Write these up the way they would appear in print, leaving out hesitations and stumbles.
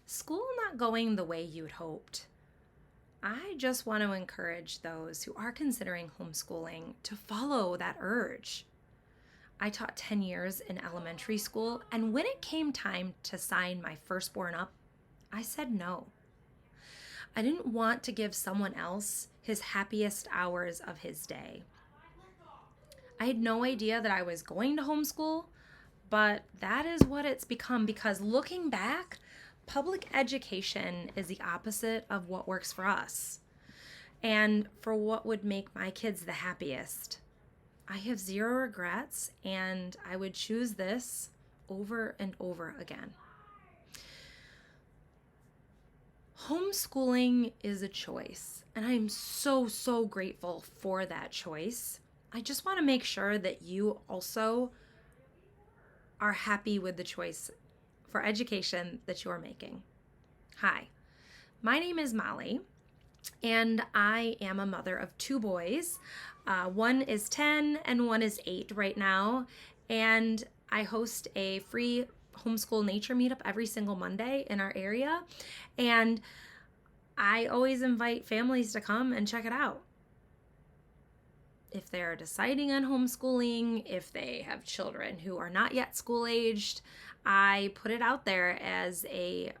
school not going the way you'd hoped, I just want to encourage those who are considering homeschooling to follow that urge. I taught 10 years in elementary school, and when it came time to sign my firstborn up, I said no. I didn't want to give someone else his happiest hours of his day. I had no idea that I was going to homeschool, but that is what it's become, because looking back, public education is the opposite of what works for us and for what would make my kids the happiest. I have zero regrets, and I would choose this over and over again. Homeschooling is a choice, and I'm so grateful for that choice. I just want to make sure that you also are happy with the choice for education that you're making. Hi, my name is Molly, and I am a mother of two boys. One is 10 and one is 8 right now, and I host a free homeschool nature meetup every single Monday in our area, and I always invite families to come and check it out. If they're deciding on homeschooling, if they have children who are not yet school aged, I put it out there as a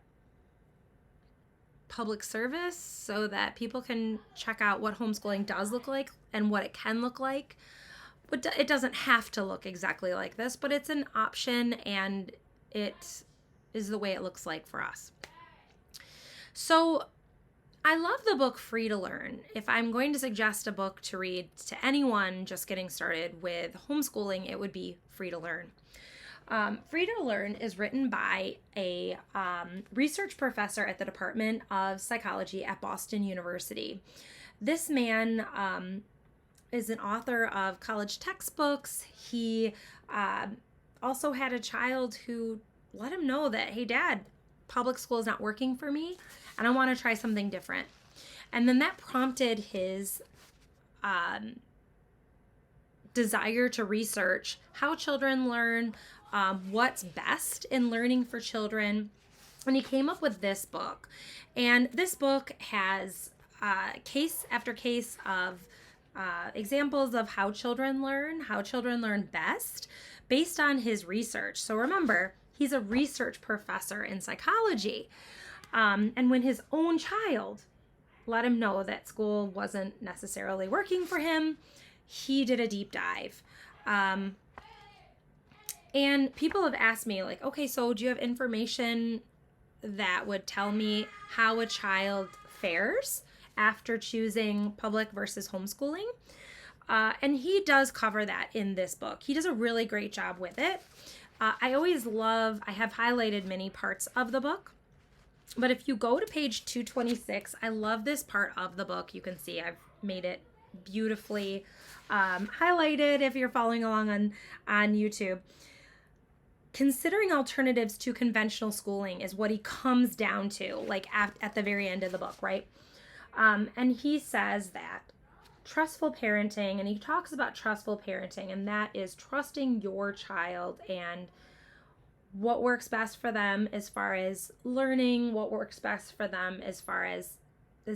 public service so that people can check out what homeschooling does look like and what it can look like. But it doesn't have to look exactly like this, but it's an option, and it is the way it looks like for us. So I love the book Free to Learn. If I'm going to suggest a book to read to anyone just getting started with homeschooling, it would be Free to Learn. Free to Learn is written by a research professor at the Department of Psychology at Boston University. This man is an author of college textbooks. He also had a child who let him know that, hey, Dad, public school is not working for me, and I want to try something different. And then that prompted his desire to research how children learn, what's best in learning for children. And he came up with this book. And this book has case after case of examples of how children learn best based on his research. So remember, he's a research professor in psychology. And when his own child let him know that school wasn't necessarily working for him, he did a deep dive. And people have asked me, like, okay, so do you have information that would tell me how a child fares after choosing public versus homeschooling? And he does cover that in this book. He does a really great job with it. I have highlighted many parts of the book, but if you go to page 226, I love this part of the book. You can see I've made it beautifully highlighted if you're following along on YouTube. Considering alternatives to conventional schooling is what he comes down to, like at the very end of the book, right? And he says that trustful parenting, and he talks about trustful parenting, and that is trusting your child and what works best for them as far as learning, what works best for them as far as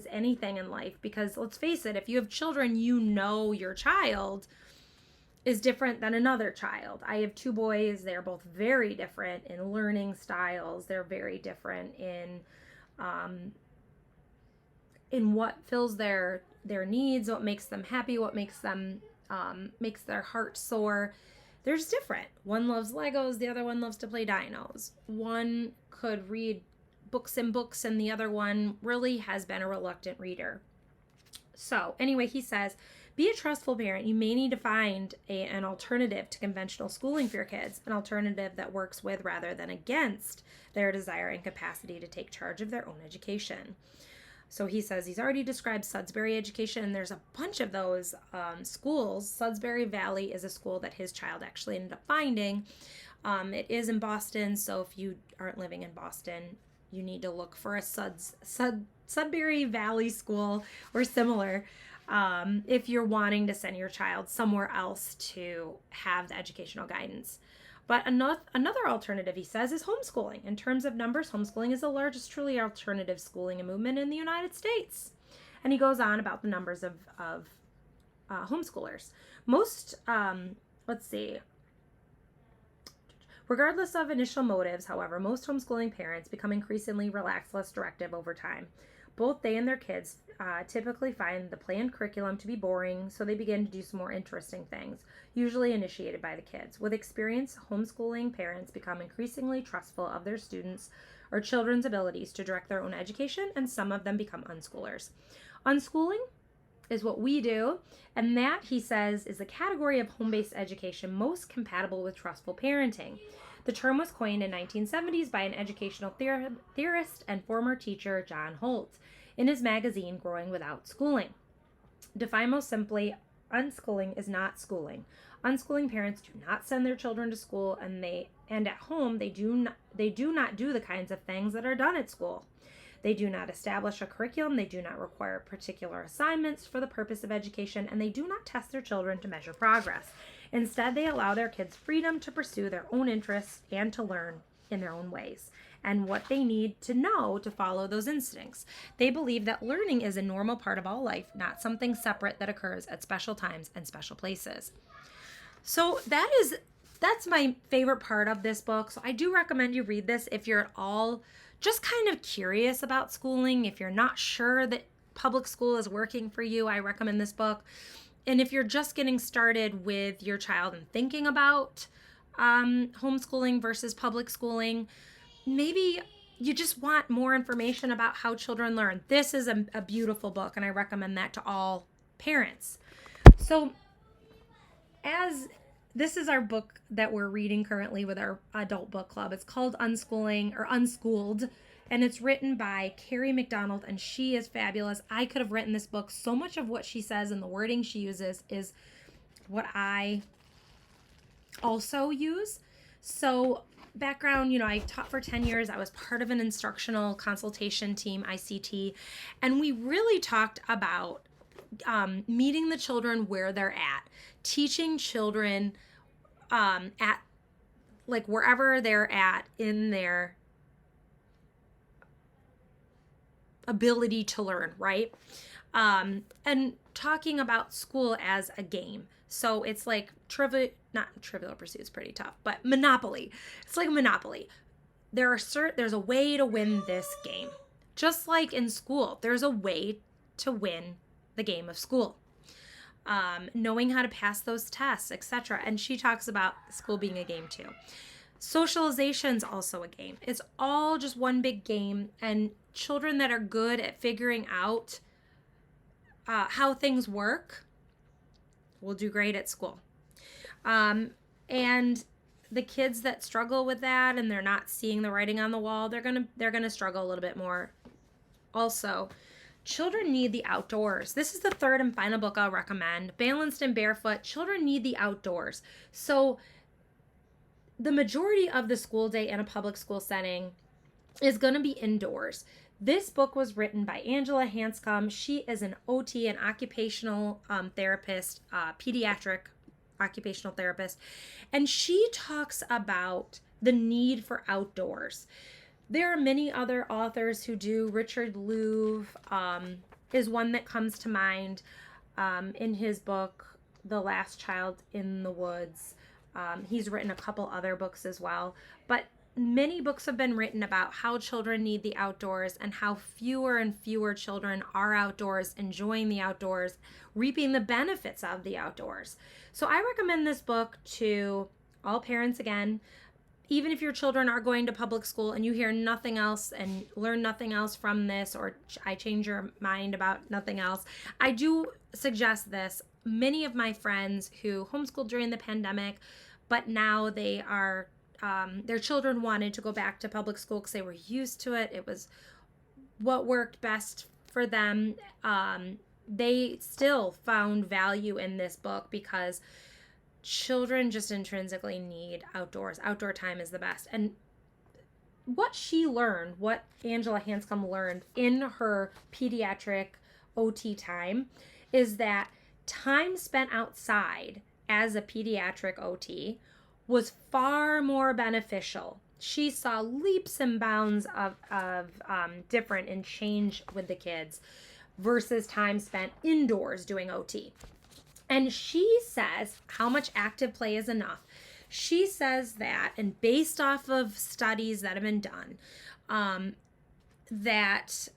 anything in life. Because let's face it, if you have children, you know your child is different than another child. I have two boys. They're both very different in learning styles. They're very different in what fills their needs, what makes them happy, what makes them makes their heart soar. They're just different. One loves Legos, the other one loves to play dinos. One could read books and books, and the other one really has been a reluctant reader. So anyway, he says, be a trustful parent. You may need to find an alternative to conventional schooling for your kids, an alternative that works with rather than against their desire and capacity to take charge of their own education. So he says he's already described Sudbury Education, and there's a bunch of those schools. Sudbury Valley is a school that his child actually ended up finding. It is in Boston, so if you aren't living in Boston, you need to look for a Sudbury Valley school or similar if you're wanting to send your child somewhere else to have the educational guidance. But another alternative, he says, is homeschooling. In terms of numbers, homeschooling is the largest truly alternative schooling movement in the United States. And he goes on about the numbers of homeschoolers. Most, let's see, regardless of initial motives, however, most homeschooling parents become increasingly relaxed, less directive over time. Both they and their kids typically find the planned curriculum to be boring, so they begin to do some more interesting things, usually initiated by the kids. With experience, homeschooling parents become increasingly trustful of their students' or children's abilities to direct their own education, and some of them become unschoolers. Unschooling is what we do, and that, he says, is the category of home-based education most compatible with trustful parenting. The term was coined in 1970s by an educational theorist and former teacher, John Holt, in his magazine, Growing Without Schooling. Defined most simply, unschooling is not schooling. Unschooling parents do not send their children to school, and at home they do not do the kinds of things that are done at school. They do not establish a curriculum, they do not require particular assignments for the purpose of education, and they do not test their children to measure progress. Instead, they allow their kids freedom to pursue their own interests and to learn in their own ways and what they need to know to follow those instincts. They believe that learning is a normal part of all life, not something separate that occurs at special times and special places. So that's my favorite part of this book. So I do recommend you read this if you're at all just kind of curious about schooling. If you're not sure that public school is working for you, I recommend this book. And if you're just getting started with your child and thinking about homeschooling versus public schooling, maybe you just want more information about how children learn, this is a beautiful book, and I recommend that to all parents. So this is our book that we're reading currently with our adult book club. It's called Unschooling or Unschooled, and it's written by Kerry McDonald, and she is fabulous. I could have written this book. So much of what she says and the wording she uses is what I also use. So background, I taught for 10 years. I was part of an instructional consultation team, ICT, and we really talked about meeting the children where they're at, teaching children at like wherever they're at in their ability to learn, right? And talking about school as a game. So it's like not Trivial Pursuit's pretty tough, but Monopoly. It's like Monopoly. There's a way to win this game. Just like in school, there's a way to win the game of school. Knowing how to pass those tests, etc. And she talks about school being a game too. Socialization's also a game. It's all just one big game, and children that are good at figuring out how things work will do great at school. And the kids that struggle with that and they're not seeing the writing on the wall, they're gonna struggle a little bit more. Also, children need the outdoors. This is the third and final book I'll recommend. Balanced and Barefoot. Children need the outdoors. So the majority of the school day in a public school setting is going to be indoors. This book was written by Angela Hanscom. She is an OT, an occupational therapist, pediatric occupational therapist, and she talks about the need for outdoors. There are many other authors who do. Richard Louv is one that comes to mind in his book, The Last Child in the Woods. He's written a couple other books as well. But many books have been written about how children need the outdoors and how fewer and fewer children are outdoors, enjoying the outdoors, reaping the benefits of the outdoors. So I recommend this book to all parents again. Even if your children are going to public school and you hear nothing else and learn nothing else from this, or I change your mind about nothing else, I do suggest this. Many of my friends who homeschooled during the pandemic, but now they are, their children wanted to go back to public school because they were used to it. It was what worked best for them. They still found value in this book because children just intrinsically need outdoors. Outdoor time is the best. And what she learned, what Angela Hanscom learned in her pediatric OT time, is that time spent outside as a pediatric OT was far more beneficial. She saw leaps and bounds of different and change with the kids versus time spent indoors doing OT. And she says how much active play is enough. She says that, and based off of studies that have been done, that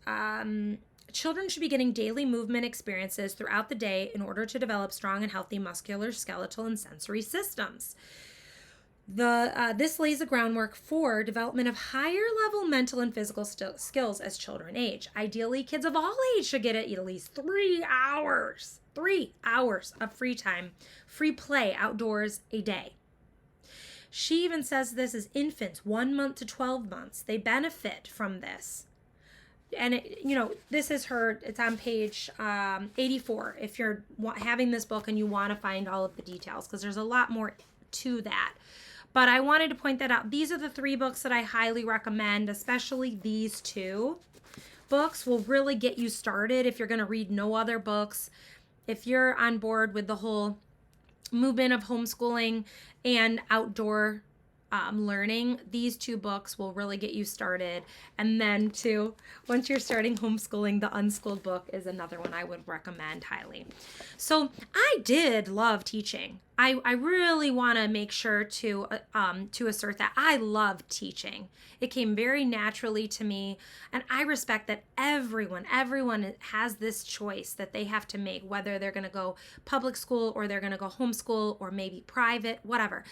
children should be getting daily movement experiences throughout the day in order to develop strong and healthy muscular, skeletal, and sensory systems. This lays the groundwork for development of higher level mental and physical skills as children age. Ideally, kids of all age should get at least 3 hours of free time, free play outdoors a day. She even says this is infants 1 month to 12 months. They benefit from this. And this is it's on page 84 if you're having this book and you want to find all of the details, because there's a lot more to that. But I wanted to point that out. These are the 3 books that I highly recommend, especially these 2 books will really get you started if you're going to read no other books. If you're on board with the whole movement of homeschooling and outdoor learning, these 2 books will really get you started. And then once you're starting homeschooling, the Unschooled book is another one I would recommend highly. So I did love teaching. I really want to make sure to assert that I love teaching. It came very naturally to me, and I respect that everyone has this choice that they have to make, whether they're going to go public school or they're going to go homeschool or maybe private, whatever.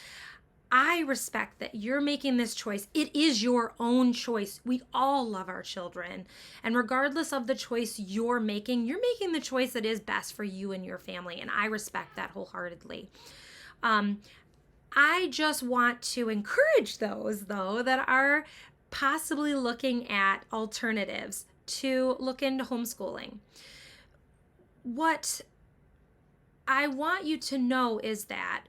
I respect that you're making this choice. It is your own choice. We all love our children. And regardless of the choice you're making the choice that is best for you and your family. And I respect that wholeheartedly. I just want to encourage those, though, that are possibly looking at alternatives to look into homeschooling. What I want you to know is that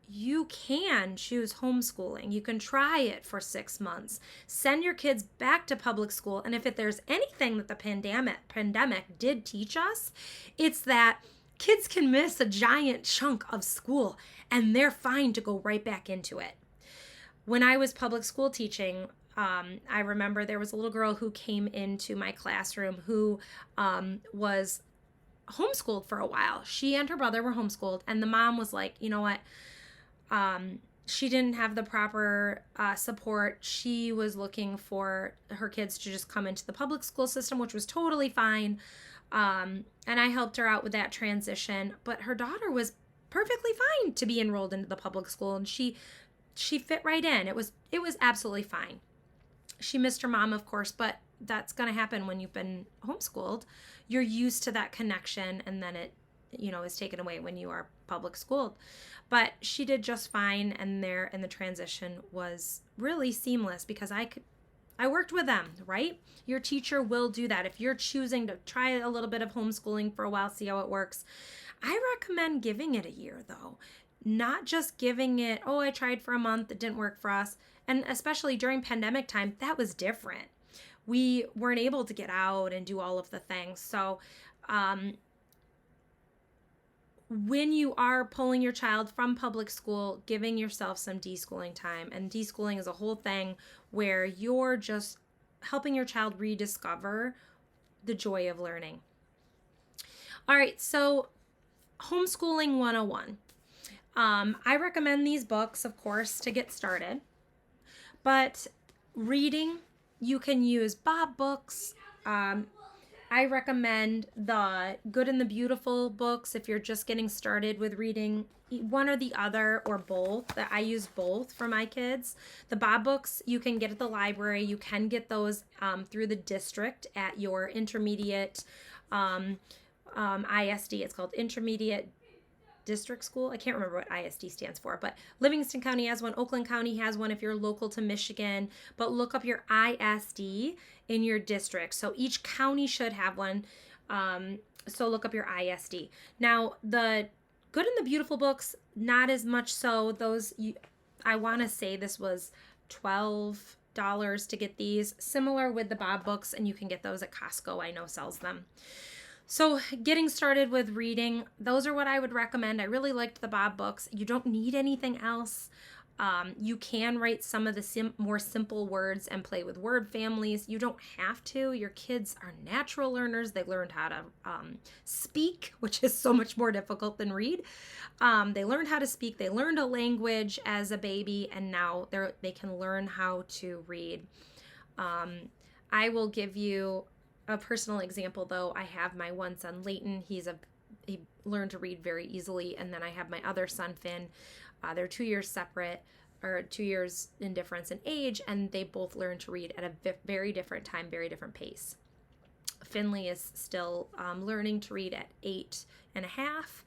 you can choose homeschooling. You can try it for 6 months. Send your kids back to public school. And if there's anything that the pandemic did teach us, it's that kids can miss a giant chunk of school and they're fine to go right back into it. When I was public school teaching, I remember there was a little girl who came into my classroom who was homeschooled for a while. She and her brother were homeschooled, and the mom was like, you know what? She didn't have the proper support. She was looking for her kids to just come into the public school system, which was totally fine. And I helped her out with that transition. But her daughter was perfectly fine to be enrolled into the public school, and she fit right in. It was absolutely fine. She missed her mom, of course, but that's going to happen when you've been homeschooled. You're used to that connection, and then it is taken away when you are public schooled. But she did just fine, and the transition was really seamless because I worked with them, right? Your teacher will do that. If you're choosing to try a little bit of homeschooling for a while, see how it works. I recommend giving it a year, though. Not just giving it, I tried for a month, it didn't work for us. And especially during pandemic time, that was different. We weren't able to get out and do all of the things. So when you are pulling your child from public school, giving yourself some deschooling time. And deschooling is a whole thing where you're just helping your child rediscover the joy of learning. All right, so Homeschooling 101. I recommend these books, of course, to get started. But reading, you can use Bob books. I recommend the Good and the Beautiful books if you're just getting started with reading, one or the other or both. That I use both for my kids. The Bob books you can get at the library. You can get those through the district at your intermediate ISD. It's called Intermediate District School. I can't remember what ISD stands for, but Livingston County has one. Oakland County has one if you're local to Michigan, but look up your ISD in your district. So each county should have one. So look up your ISD. Now, the Good and the Beautiful books, not as much so. I want to say this was $12 to get these. Similar with the Bob books, and you can get those at Costco. I know sells them. So getting started with reading, those are what I would recommend. I really liked the Bob books. You don't need anything else. You can write some of the more simple words and play with word families. You don't have to. Your kids are natural learners. They learned how to speak, which is so much more difficult than read. They learned how to speak. They learned a language as a baby, and now they can learn how to read. I will give you a personal example, though. I have my one son, Leighton. He learned to read very easily, and then I have my other son, Finn. They're 2 years separate, or 2 years in difference in age, and they both learn to read at a very different time, very different pace. Finley is still learning to read at 8.5,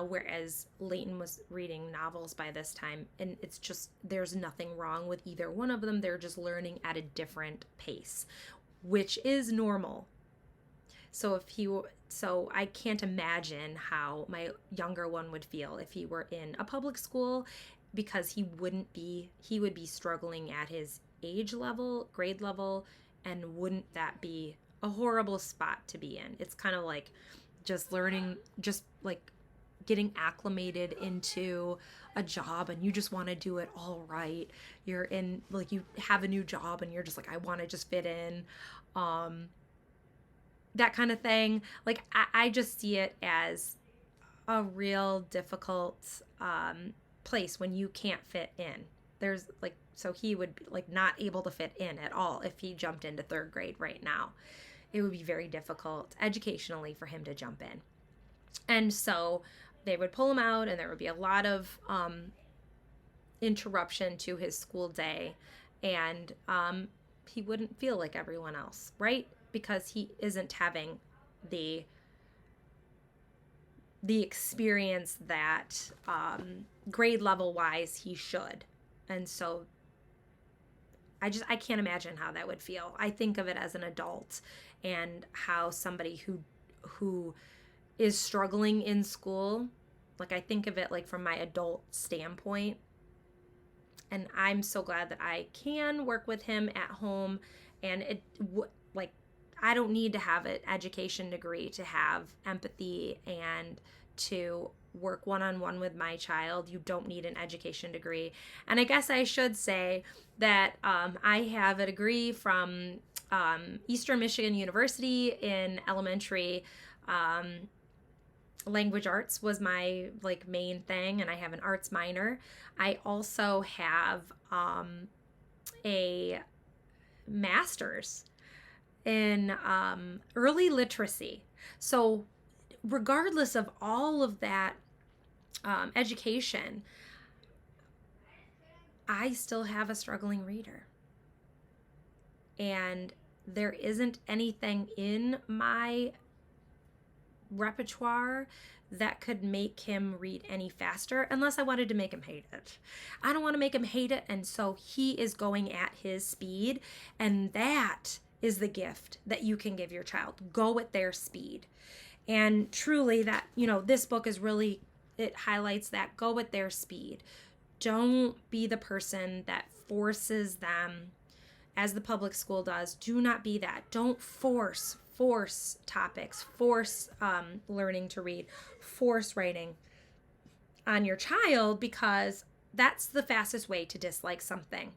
whereas Leighton was reading novels by this time, and it's just, there's nothing wrong with either one of them. They're just learning at a different pace, which is normal. So I can't imagine how my younger one would feel if he were in a public school, because he would be struggling at his age level, grade level, and wouldn't that be a horrible spot to be in? It's kind of like just learning, just like getting acclimated into a job and you just want to do it all right. You're in, like, you have a new job and you're just like, I want to just fit in. That kind of thing. Like, I just see it as a real difficult place when you can't fit in. There's like, so he would be like not able to fit in at all if he jumped into 3rd grade right now. It would be very difficult educationally for him to jump in. And so they would pull him out, and there would be a lot of interruption to his school day, and he wouldn't feel like everyone else, right? Because he isn't having the experience that grade level wise he should. And so I can't imagine how that would feel. I think of it as an adult, and how somebody who is struggling in school, like I think of it like from my adult standpoint. And I'm so glad that I can work with him at home, and I don't need to have an education degree to have empathy and to work one-on-one with my child. You don't need an education degree. And I guess I should say that I have a degree from Eastern Michigan University in elementary. Language arts was my main thing, and I have an arts minor. I also have a master's in early literacy. So regardless of all of that education, I still have a struggling reader. And there isn't anything in my repertoire that could make him read any faster, unless I wanted to make him hate it. I don't want to make him hate it, and so he is going at his speed, and that is the gift that you can give your child. Go at their speed. And truly, that, this book is really, it highlights that. Go at their speed. Don't be the person that forces them, as the public school does. Do not be that. Don't force topics, force learning to read, force writing on your child, because that's the fastest way to dislike something.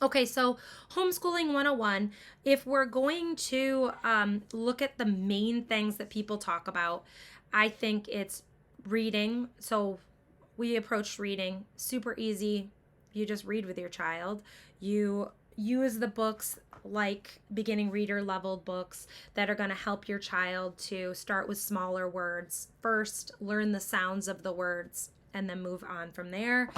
Okay, so Homeschooling 101, if we're going to look at the main things that people talk about, I think it's reading. So we approached reading super easy. You just read with your child. You use the books like beginning reader level books that are going to help your child to start with smaller words first, learn the sounds of the words, and then move on from there.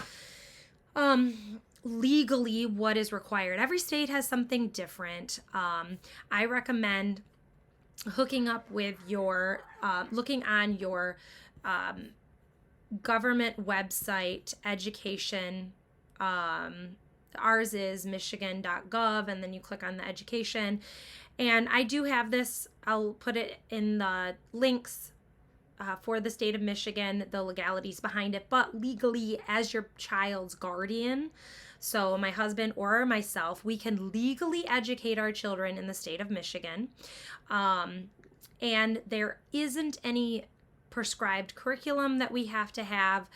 Legally, what is required? Every state has something different. I recommend hooking up with your, looking on your government website, education. Ours is michigan.gov, and then you click on the education. And I do have this, I'll put it in the links for the state of Michigan, the legalities behind it, but legally, as your child's guardian, so my husband or myself, we can legally educate our children in the state of Michigan. And there isn't any prescribed curriculum that we have to have.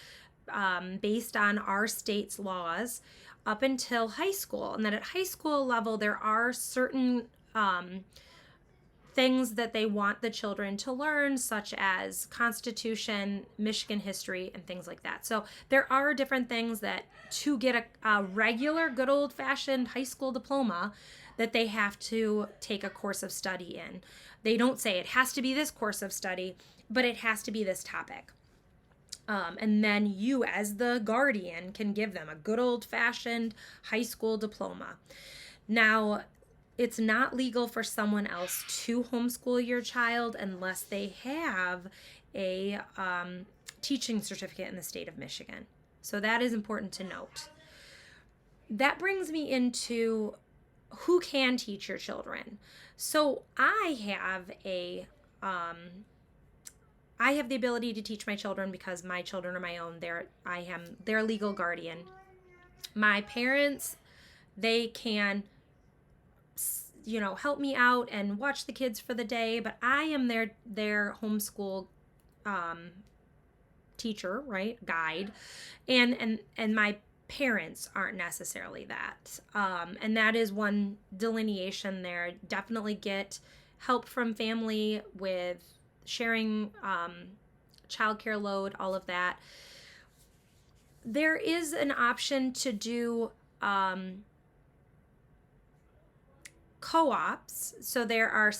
based on our state's laws up until high school. And then at high school level, there are certain things that they want the children to learn, such as Constitution, Michigan history, and things like that. So there are different things that to get a regular, good old-fashioned high school diploma, that they have to take a course of study in. They don't say it has to be this course of study, but it has to be this topic. And then you, as the guardian, can give them a good old-fashioned high school diploma. Now, it's not legal for someone else to homeschool your child unless they have a teaching certificate in the state of Michigan. So that is important to note. That brings me into who can teach your children. So I have the ability to teach my children because my children are my own. I am their legal guardian. My parents, they can help me out and watch the kids for the day, but I am their homeschool teacher, right? Guide. And my parents aren't necessarily that. And that is one delineation there. Definitely get help from family with sharing childcare load, all of that. There is an option to do co-ops. So there are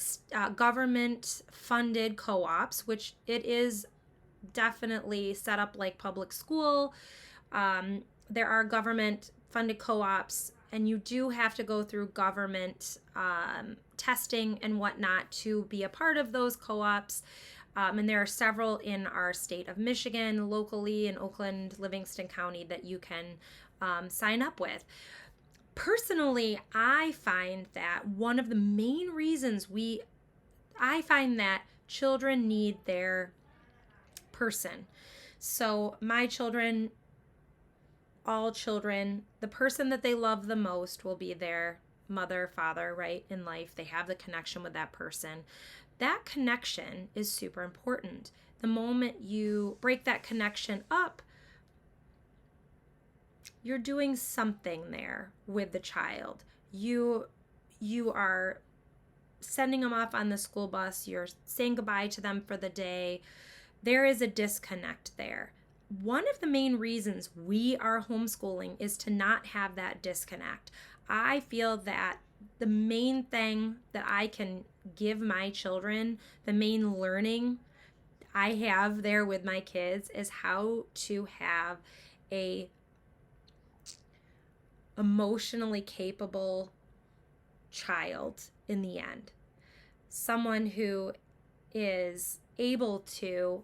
government-funded co-ops, which it is definitely set up like public school. There are government-funded co-ops, and you do have to go through government testing and whatnot to be a part of those co-ops. And there are several in our state of Michigan, locally in Oakland, Livingston County, that you can sign up with. Personally, I find that one of the main reasons I find that children need their person. So my children, all children, the person that they love the most will be their mother, father, right, in life. They have the connection with that person. That connection is super important. The moment you break that connection up, you're doing something there with the child. You are sending them off on the school bus. You're saying goodbye to them for the day. There is a disconnect there. One of the main reasons we are homeschooling is to not have that disconnect. I feel that the main thing that I can give my children, the main learning I have there with my kids, is how to have a emotionally capable child in the end. Someone who is able to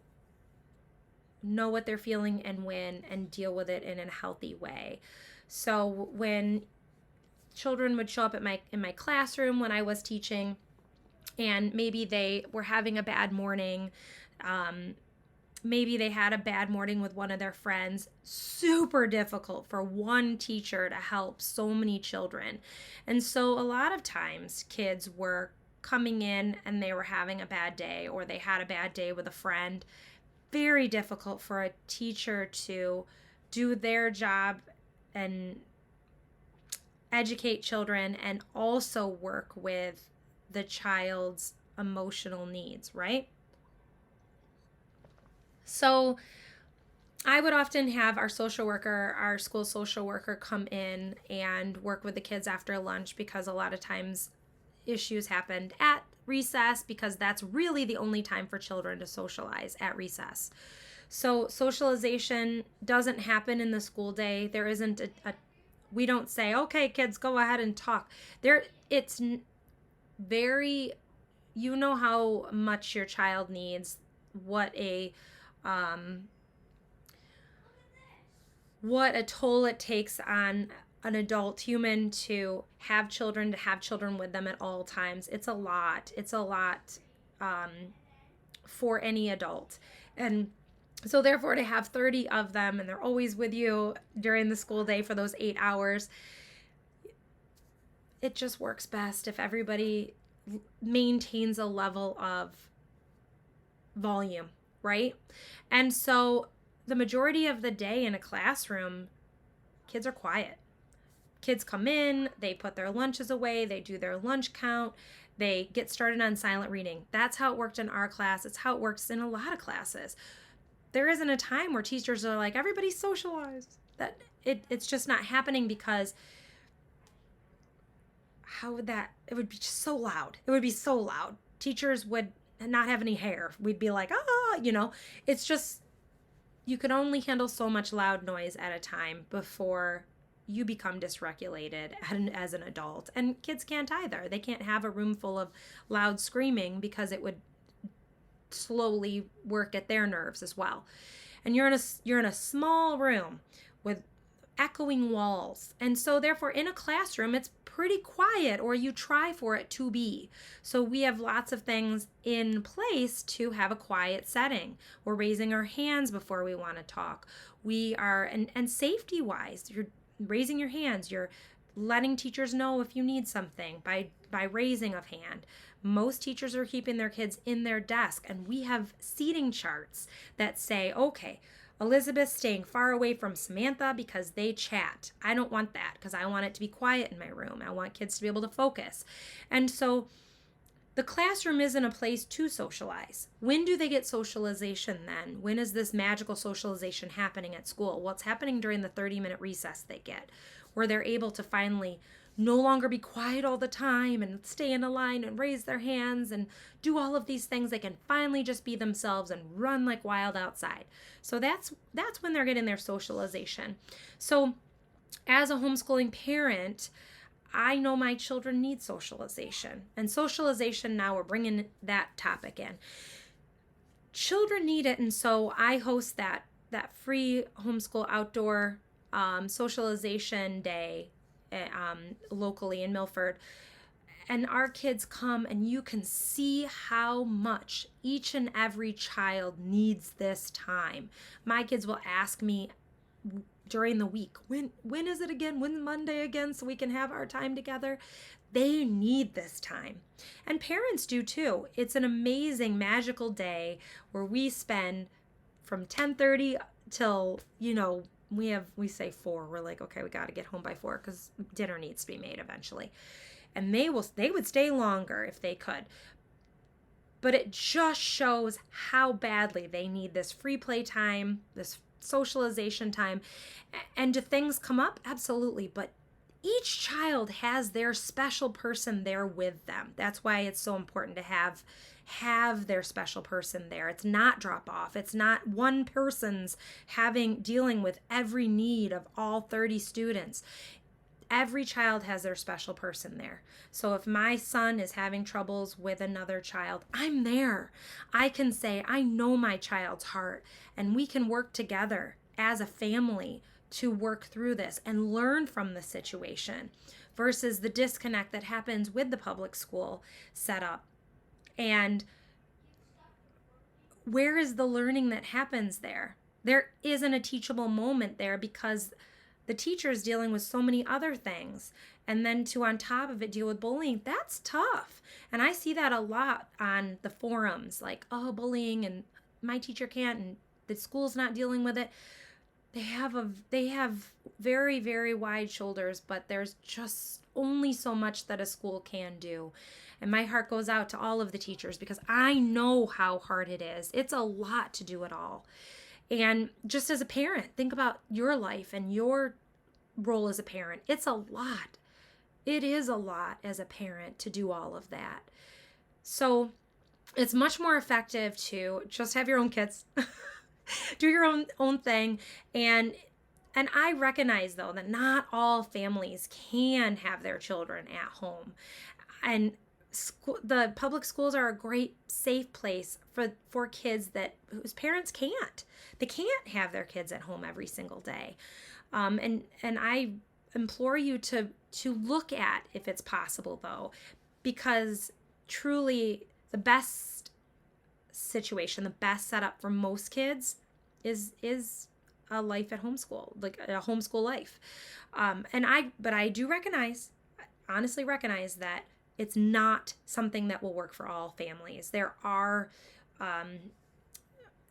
know what they're feeling and when, and deal with it in a healthy way. So when children would show up in my classroom when I was teaching, and maybe they were having a bad morning, maybe they had a bad morning with one of their friends. Super difficult for one teacher to help so many children. And so a lot of times kids were coming in and they were having a bad day, or they had a bad day with a friend. Very difficult for a teacher to do their job and educate children and also work with the child's emotional needs, right? So I would often have our school social worker come in and work with the kids after lunch, because a lot of times issues happened at recess, because that's really the only time for children to socialize, at recess. So socialization doesn't happen in the school day. There isn't we don't say, okay, kids, go ahead and talk. It's very, you know how much your child needs, what a toll it takes on an adult human to have children with them at all times. It's a lot for any adult. And so therefore, to have 30 of them, and they're always with you during the school day for those 8 hours, it just works best if everybody maintains a level of volume, right? And so the majority of the day in a classroom, kids are quiet. Kids come in, they put their lunches away, they do their lunch count, they get started on silent reading. That's how it worked in our class. It's how it works in a lot of classes. There isn't a time where teachers are like, everybody socialize. That it's just not happening, because it would be just so loud. It would be so loud. Teachers would not have any hair. We'd be like, it's just, you can only handle so much loud noise at a time before you become dysregulated as an adult. And kids can't either. They can't have a room full of loud screaming, because it would slowly work at their nerves as well. And you're in a small room with echoing walls. And so therefore in a classroom, it's pretty quiet, or you try for it to be. So we have lots of things in place to have a quiet setting. We're raising our hands before we want to talk. We are, and safety wise, you're raising your hands. You're letting teachers know if you need something by raising of hand. Most teachers are keeping their kids in their desk, and we have seating charts that say, okay, Elizabeth's staying far away from Samantha because they chat. I don't want that, because I want it to be quiet in my room. I want kids to be able to focus. And so the classroom isn't a place to socialize. When do they get socialization then? When is this magical socialization happening at school? Well, it's happening during the 30-minute recess they get, where they're able to finally no longer be quiet all the time and stay in a line and raise their hands and do all of these things. They can finally just be themselves and run like wild outside. So that's when they're getting their socialization. So as a homeschooling parent, I know my children need socialization. And socialization, now we're bringing that topic in. Children need it, and so I host that free homeschool outdoor socialization day locally in Milford. And our kids come, and you can see how much each and every child needs this time. My kids will ask me during the week, when is it again? When's Monday again, so we can have our time together? They need this time. And parents do too. It's an amazing, magical day where we spend from 10:30 till, we say 4. We're like, okay, we got to get home by 4 because dinner needs to be made eventually. And they would stay longer if they could. But it just shows how badly they need this free play time, this socialization time. And do things come up? Absolutely. But each child has their special person there with them. That's why it's so important to have their special person there. It's not drop off. It's not one person's dealing with every need of all 30 students. Every child has their special person there. So if my son is having troubles with another child, I'm there. I can say, I know my child's heart, and we can work together as a family to work through this and learn from the situation, versus the disconnect that happens with the public school setup. And where is the learning that happens there? There isn't a teachable moment there, because the teacher is dealing with so many other things. And then to, on top of it, deal with bullying. That's tough. And I see that a lot on the forums, like, oh, bullying, and my teacher can't, and the school's not dealing with it. They have very, very wide shoulders, but there's just only so much that a school can do. And my heart goes out to all of the teachers, because I know how hard it is. It's a lot to do it all. And just as a parent, think about your life and your role as a parent. It's a lot. It is a lot as a parent to do all of that. So it's much more effective to just have your own kids, do your own thing. And I recognize, though, that not all families can have their children at home. And the public schools are a great safe place for kids whose parents can't. They can't have their kids at home every single day. And I implore you to look at if it's possible, though, because truly the best situation, the best setup for most kids is a life at homeschool, like a homeschool life. But I do honestly recognize that it's not something that will work for all families. There are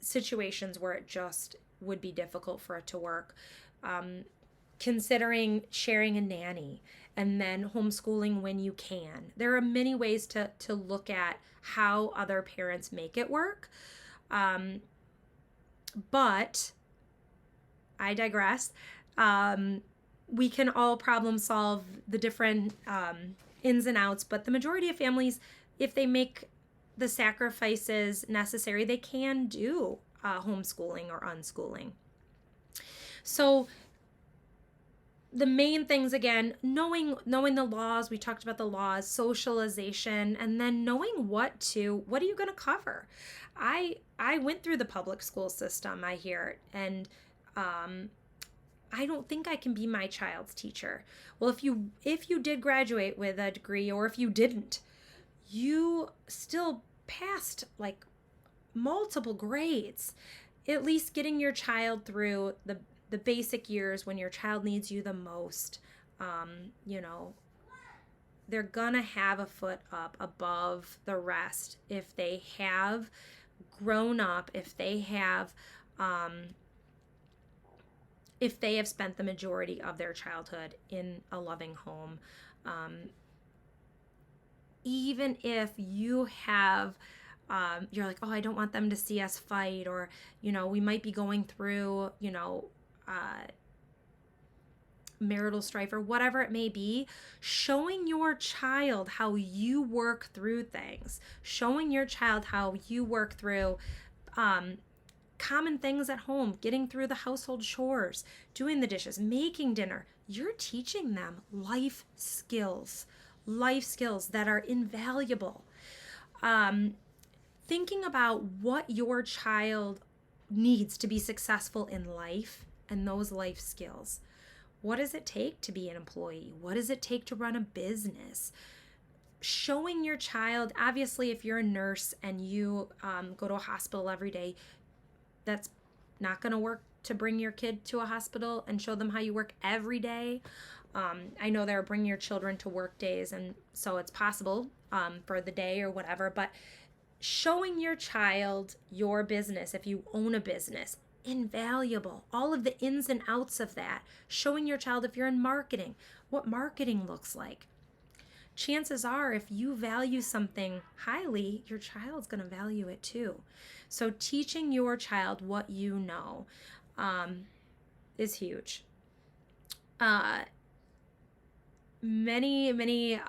situations where it just would be difficult for it to work. Considering sharing a nanny and then homeschooling when you can. There are many ways to look at how other parents make it work. But I digress. We can all problem solve the different ins and outs, but the majority of families, if they make the sacrifices necessary, they can do homeschooling or unschooling. So the main things, again, knowing the laws, we talked about the laws, socialization, and then knowing what are you going to cover. I went through the public school system, I hear, and I don't think I can be my child's teacher. Well, if you did graduate with a degree, or if you didn't, you still passed like multiple grades, at least getting your child through the basic years when your child needs you the most. They're gonna have a foot up above the rest if they have grown up, if they have spent the majority of their childhood in a loving home. Even if you have, you're like, oh, I don't want them to see us fight, or, we might be going through, marital strife or whatever it may be, showing your child how you work through things, showing your child how you work through common things at home, getting through the household chores, doing the dishes, making dinner. You're teaching them life skills that are invaluable. Thinking about what your child needs to be successful in life and those life skills. What does it take to be an employee? What does it take to run a business? Showing your child, obviously, if you're a nurse and you go to a hospital every day, that's not going to work to bring your kid to a hospital and show them how you work every day. I know there are bring your children to work days, and so it's possible for the day or whatever, but showing your child your business, if you own a business, invaluable. All of the ins and outs of that. Showing your child, if you're in marketing, what marketing looks like. Chances are, if you value something highly, your child's going to value it too. So teaching your child what you know is huge. Many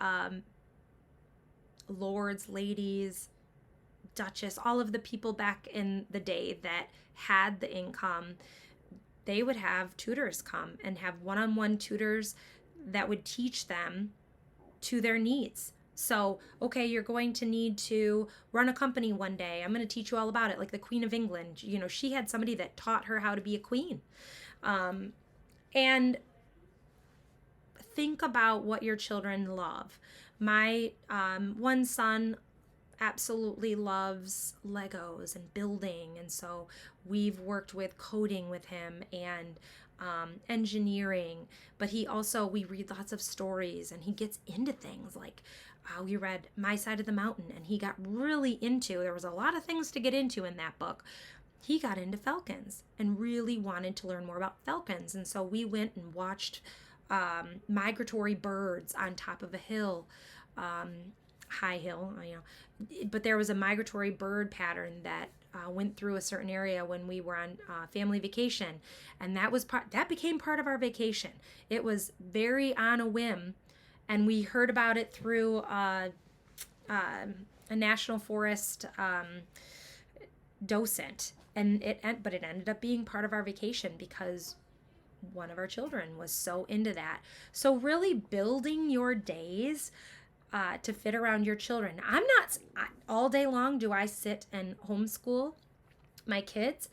lords, ladies, duchess, all of the people back in the day that had the income, they would have tutors come and have one-on-one tutors that would teach them to their needs. So, okay, you're going to need to run a company one day. I'm going to teach you all about it. Like the Queen of England, she had somebody that taught her how to be a queen. And think about what your children love. My one son absolutely loves Legos and building, and so we've worked with coding with him and engineering, but we read lots of stories and he gets into things like we read My Side of the Mountain, and he got really there was a lot of things to get into in that book. He got into falcons and really wanted to learn more about falcons, and so we went and watched migratory birds on top of a hill, high hill, but there was a migratory bird pattern that went through a certain area when we were on family vacation, and that became part of our vacation. It was very on a whim, and we heard about it through a national forest docent, but it ended up being part of our vacation because one of our children was so into that. So really building your days to fit around your children. All day long do I sit and homeschool my kids?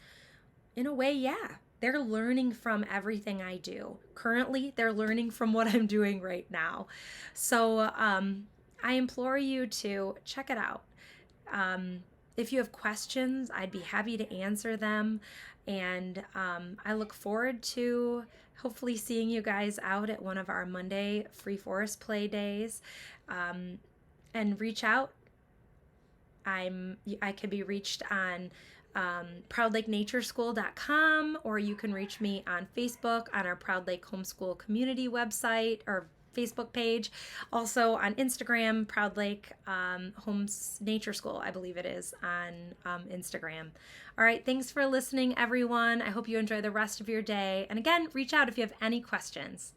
In a way, yeah. They're learning from everything I do. Currently, they're learning from what I'm doing right now. So I implore you to check it out. If you have questions, I'd be happy to answer them. And I look forward to hopefully seeing you guys out at one of our Monday Free Forest Play days. And reach out. I can be reached on proudlakenatureschool.com, or you can reach me on Facebook on our Proud Lake Homeschool community website or Facebook page. Also on Instagram, Proud Lake Nature School, I believe it is on Instagram. All right, thanks for listening, everyone. I hope you enjoy the rest of your day. And again, reach out if you have any questions.